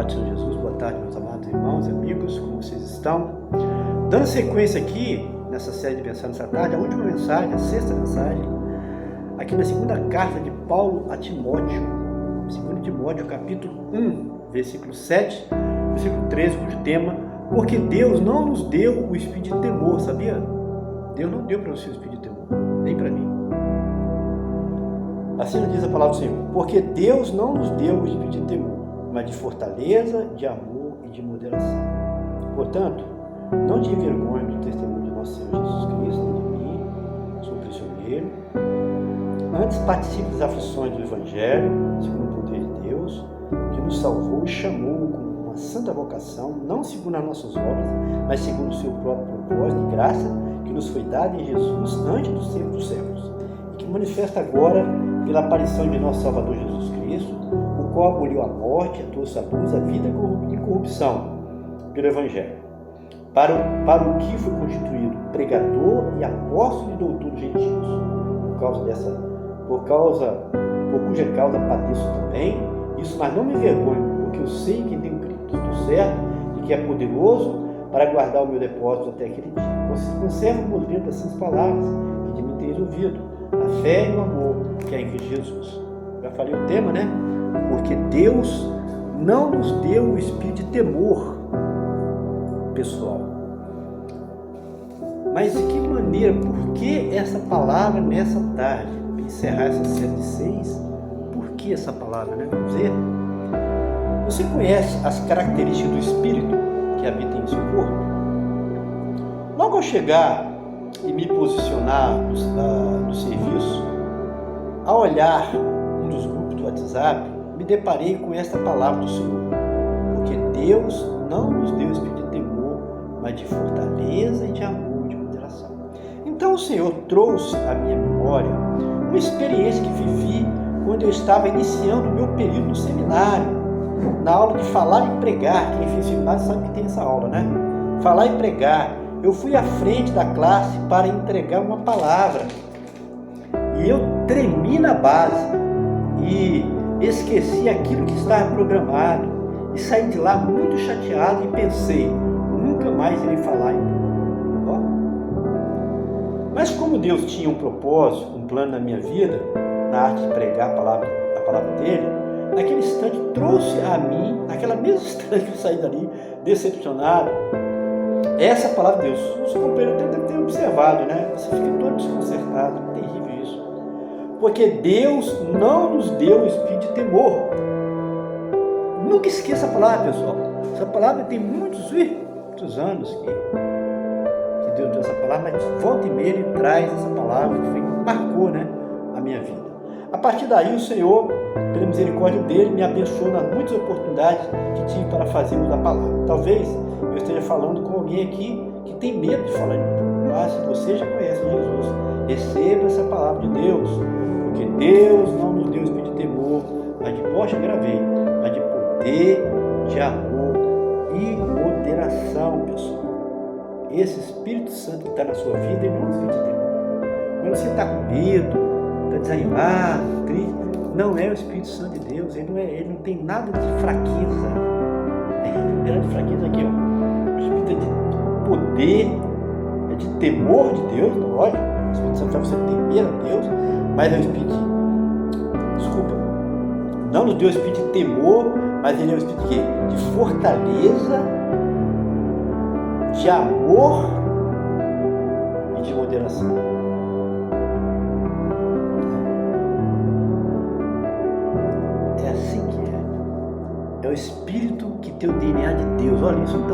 paz do Senhor Jesus, boa tarde, meus amados irmãos e amigos, como vocês estão? Dando sequência aqui, nessa série de Pensar nessa tarde, a última mensagem, a sexta mensagem, aqui na segunda carta de Paulo a Timóteo, 2 Timóteo, capítulo 1, versículo 7, versículo 13, cujo tema, porque Deus não nos deu o espírito de temor, sabia? Deus não deu para você o espírito de temor, nem para mim. Assim diz a palavra do Senhor, porque Deus não nos deu o espírito de temor, mas de fortaleza, de amor e de moderação. Portanto, não te envergonhe do testemunho de nosso Senhor Jesus Cristo, nem de mim, sou prisioneiro. Antes participe das aflições do Evangelho, segundo o poder de Deus, que nos salvou e chamou com uma santa vocação, não segundo as nossas obras, mas segundo o seu próprio propósito e graça, que nos foi dada em Jesus antes dos tempos dos séculos, e que manifesta agora pela aparição de nosso Salvador Jesus Cristo, o qual aboliu a morte, trouxe à luz a vida e incorrupção pelo Evangelho, para o que foi constituído pregador e apóstolo e doutor dos gentios, por cuja causa padeço também, isso, mas não me envergonho, porque eu sei que tenho Cristo certo e que é poderoso para guardar o meu depósito até aquele dia. Conserva o modelo dessas palavras que de mim teis ouvido, a fé e o amor que é em Cristo Jesus. Já falei o tema, né? Porque Deus não nos deu o espírito de temor, pessoal. Mas de que maneira, por que essa palavra nessa tarde? Para encerrar essa série de 6, por que essa palavra, né? Vamos ver? Você conhece as características do espírito que habita em seu corpo? Logo ao chegar e me posicionar no serviço, ao olhar um dos grupos do WhatsApp, me deparei com esta palavra do Senhor, porque Deus não nos deu espírito de temor, mas de fortaleza e de amor e de moderação. Então o Senhor trouxe à minha memória uma experiência que vivi quando eu estava iniciando o meu período no seminário, na aula de falar e pregar. Quem fez seminário sabe que tem essa aula, né? Falar e pregar. Eu fui à frente da classe para entregar uma palavra e eu tremi na base e esqueci aquilo que estava programado e saí de lá muito chateado e pensei, nunca mais irei falar em público. Mas como Deus tinha um propósito, um plano na minha vida, na arte de pregar a palavra dele, naquele instante trouxe a mim, naquela mesma instante que eu saí dali decepcionado, essa palavra de Deus. Os companheiros até devem ter observado, né? Você fica todo desconcertado, terrível isso. Porque Deus não nos deu o espírito de temor. Nunca esqueça a palavra, pessoal. Essa palavra tem muitos anos que Deus deu essa palavra, mas volta e meia ele traz essa palavra que marcou, né, a minha vida. A partir daí o Senhor, pela misericórdia dele, me abençoou nas muitas oportunidades que tive para fazer uso da palavra. Talvez eu esteja falando com alguém aqui que tem medo de falar em público, mas se você já conhece Jesus, receba essa palavra de Deus, porque Deus não nos deu espírito de temor, mas de poxa, gravei, mas de poder, de amor e moderação, pessoal. Esse Espírito Santo que está na sua vida, ele não é um espírito de temor. Quando você está com medo, está desanimado, triste, não é o Espírito Santo de Deus, ele não tem nada de fraqueza. Ele é de fraqueza aqui, ó. O Espírito é de poder, é de temor de Deus, lógico. O Espírito Santo faz você temer a Deus, mas é o Espírito não nos deu o Espírito de temor, mas ele é o Espírito de fortaleza, de amor e de moderação. É assim que é. É o Espírito que tem o DNA de Deus. Olha, isso não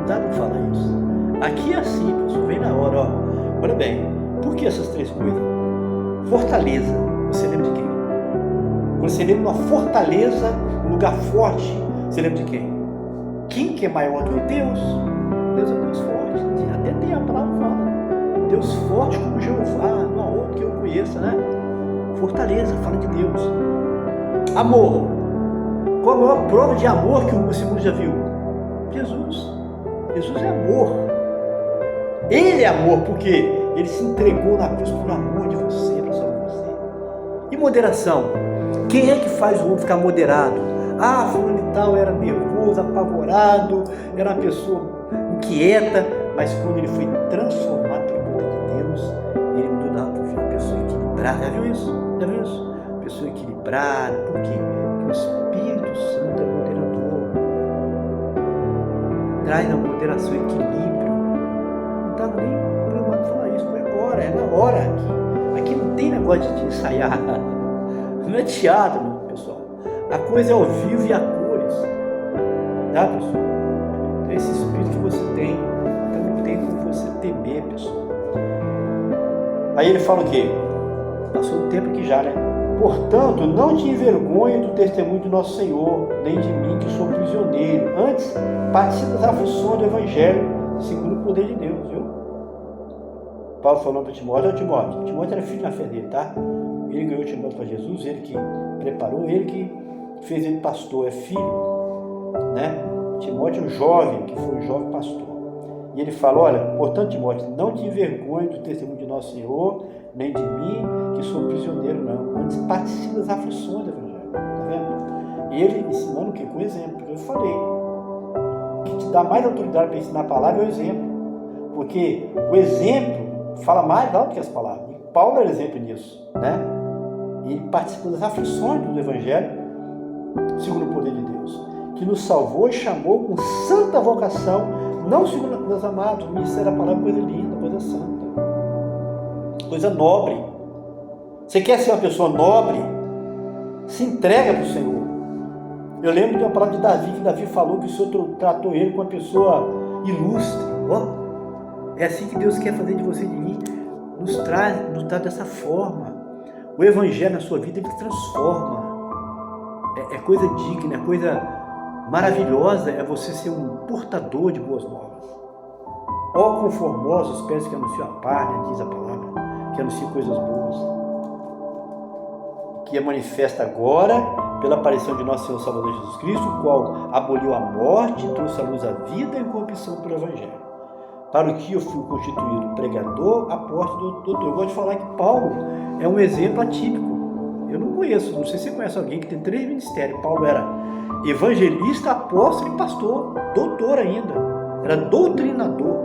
dá para falar isso. Aqui é assim, pessoal, vem na hora, ó. Olha bem, por que essas três coisas? Fortaleza, você lembra de quem? Quando você lembra uma fortaleza, um lugar forte, você lembra de quem? Quem que é maior do que Deus? Deus é Deus forte. Até tem a palavra que fala. Deus forte como Jeová, não há outro que eu conheça, né? Fortaleza, fala de Deus. Amor. Qual a maior prova de amor que o segundo já viu? Jesus. Jesus é amor. Ele é amor, porque ele se entregou na cruz por amor de você, para salvar você. E moderação. Quem é que faz o homem ficar moderado? fulano de tal era nervoso, apavorado, era uma pessoa inquieta, mas quando ele foi transformado pelo poder de Deus, ele mudou uma pessoa equilibrada. Já viu isso? Já viu isso? Pessoa equilibrada. Por quê? Porque o Espírito Santo é moderador. Traz na moderação equilíbrio. Não estava nem programado falar isso, foi agora, é na hora aqui. Aqui não tem negócio de ensaiar. Não é teatro, meu pessoal. A coisa é ao vivo e a cores. Tá, pessoal? Então, esse espírito que você tem, então não tem como você temer, pessoal. Aí ele fala o quê? Passou um tempo aqui já, né? Portanto, não te envergonhe do testemunho do nosso Senhor, nem de mim que sou prisioneiro. Antes, participe das aflições do Evangelho, segundo o poder de Deus, viu? Paulo falando para Timóteo, Timóteo era filho na fé dele, tá? Ele ganhou Timóteo para Jesus, ele que preparou, ele que fez ele pastor, é filho, né? Timóteo é um jovem, que foi um jovem pastor. E ele fala, olha, portanto, Timóteo, não te envergonhe do testemunho de nosso Senhor, nem de mim, que sou prisioneiro, não. Antes participe das aflições do Evangelho, tá vendo? E ele ensinando o quê? Com exemplo, porque eu falei, o que te dá mais autoridade para ensinar a palavra é o exemplo, porque o exemplo fala mais alto que as palavras. E Paulo era exemplo nisso, né? E ele participou das aflições do Evangelho, segundo o poder de Deus, que nos salvou e chamou com santa vocação, não segundo meus amados, o ministério da palavra é coisa linda, coisa santa, coisa nobre. Você quer ser uma pessoa nobre? Se entrega para o Senhor. Eu lembro de uma palavra de Davi, que Davi falou que o Senhor tratou ele como uma pessoa ilustre. Oh, é assim que Deus quer fazer de você e de mim, nos traz dessa forma. O Evangelho na sua vida, ele transforma. É coisa digna, é coisa maravilhosa, é você ser um portador de boas novas. Ó conformosos os pés que anunciam a paz, né, diz a palavra, que anuncia coisas boas, que é manifesta agora pela aparição de nosso Senhor Salvador Jesus Cristo, o qual aboliu a morte e trouxe à luz a vida e a incorrupção pelo Evangelho, para o que eu fui constituído pregador, apóstolo, doutor. Eu gosto de falar que Paulo é um exemplo atípico. Eu não conheço, não sei se você conhece alguém que tem 3 ministérios. Paulo era evangelista, apóstolo e pastor, doutor ainda, era doutrinador,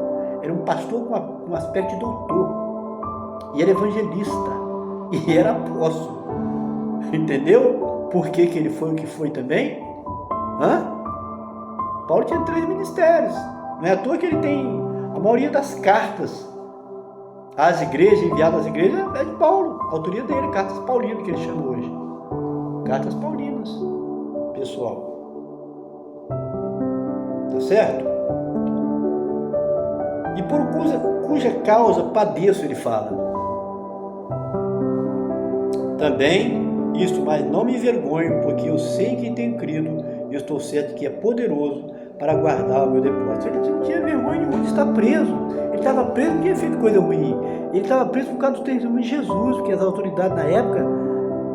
era um pastor com um aspecto de doutor, e era evangelista, e era apóstolo, entendeu? Por que ele foi o que foi também? Paulo tinha 3 ministérios, não é à toa que ele tem a maioria das cartas às igrejas, enviadas às igrejas, é de Paulo, a autoria dele, cartas paulinas, que ele chama hoje, cartas paulinas, pessoal. Tá certo? E por cuja causa padeço, ele fala. Também isto, mas não me envergonho, porque eu sei que tenho crido, e eu estou certo que é poderoso para guardar o meu depósito. Ele não tinha vergonha nenhuma de estar preso. Ele estava preso, não tinha feito coisa ruim. Ele estava preso por causa do testemunho de Jesus, porque as autoridades na época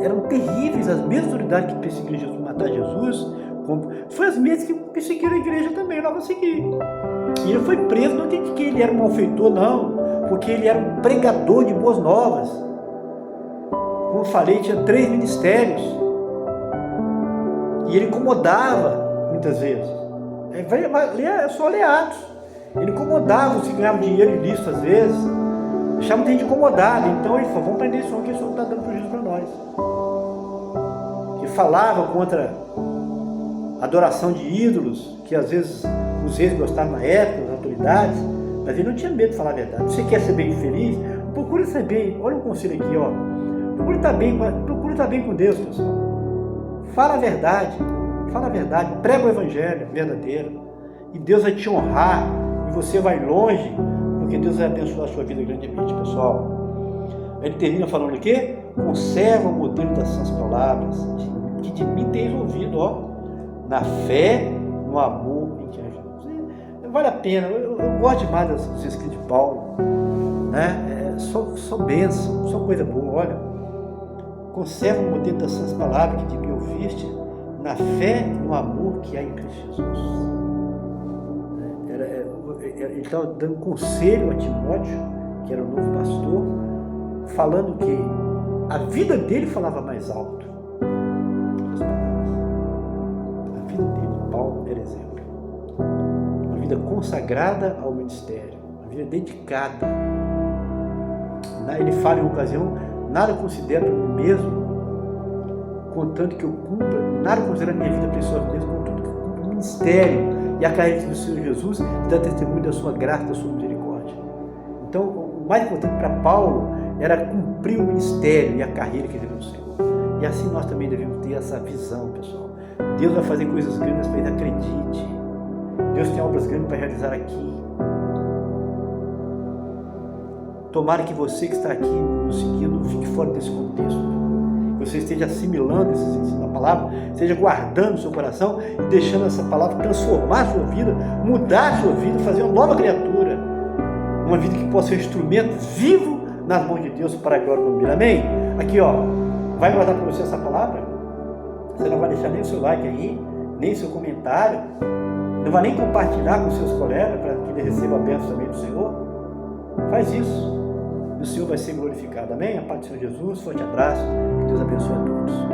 eram terríveis, as mesmas autoridades que perseguiram Jesus, matar Jesus, foi as mesmas que perseguiram a igreja também, logo a seguir. E ele foi preso, não tem de que ele era um malfeitor, não, porque ele era um pregador de boas novas. Como eu falei, tinha 3 ministérios. E ele incomodava, muitas vezes. É só ler Atos. Ele incomodava os que ganhavam dinheiro ilícito, às vezes. Deixava muita gente incomodada. Então ele falou, vamos prender esse homem, que esse homem está dando prejuízo para nós. Que falava contra adoração de ídolos, que às vezes os reis gostavam na época, as autoridades, mas ele não tinha medo de falar a verdade. Você quer ser bem feliz? Procure ser bem. Olha um conselho aqui, ó. Procure estar bem com Deus, pessoal. Fala a verdade, prega o Evangelho verdadeiro, e Deus vai te honrar, e você vai longe, porque Deus vai abençoar a sua vida grandemente, pessoal. Ele termina falando o quê? Conserva o modelo das suas palavras, que de mim tens ouvido, ó, na fé, no amor em que é. Vale a pena, eu gosto demais dos escritos de Paulo, né? Só bênção, só coisa boa. Olha, conserva o modelo das suas palavras que de mim ouviste, na fé, no amor que há em Cristo Jesus. Ele estava dando conselho a Timóteo, que era o novo pastor, falando que a vida dele falava mais alto. vida consagrada ao ministério, uma vida dedicada. Ele fala em uma ocasião: nada considero para mim mesmo, contanto que eu cumpra, nada considero a minha vida preciosa mesmo, contanto que eu cumpra o ministério e a carreira do Senhor Jesus, que dá testemunho da sua graça, da sua misericórdia. Então, o mais importante para Paulo era cumprir o ministério e a carreira que ele teve no Senhor. E assim nós também devemos ter essa visão, pessoal. Deus vai fazer coisas grandes para ele, acredite. Deus tem obras grandes para realizar aqui. Tomara que você que está aqui nos seguindo fique fora desse contexto. Que você esteja assimilando esses ensinos da palavra, esteja guardando o seu coração e deixando essa palavra transformar a sua vida, mudar a sua vida, fazer uma nova criatura. Uma vida que possa ser um instrumento vivo nas mãos de Deus para a glória do nome dele. Amém? Aqui, ó, vai guardar para você essa palavra? Você não vai deixar nem o seu like aí, nem o seu comentário, não vai nem compartilhar com os seus colegas para que ele receba a bênção também do Senhor? Faz isso. E o Senhor vai ser glorificado. Amém? A paz do Senhor Jesus. Forte abraço. Que Deus abençoe a todos.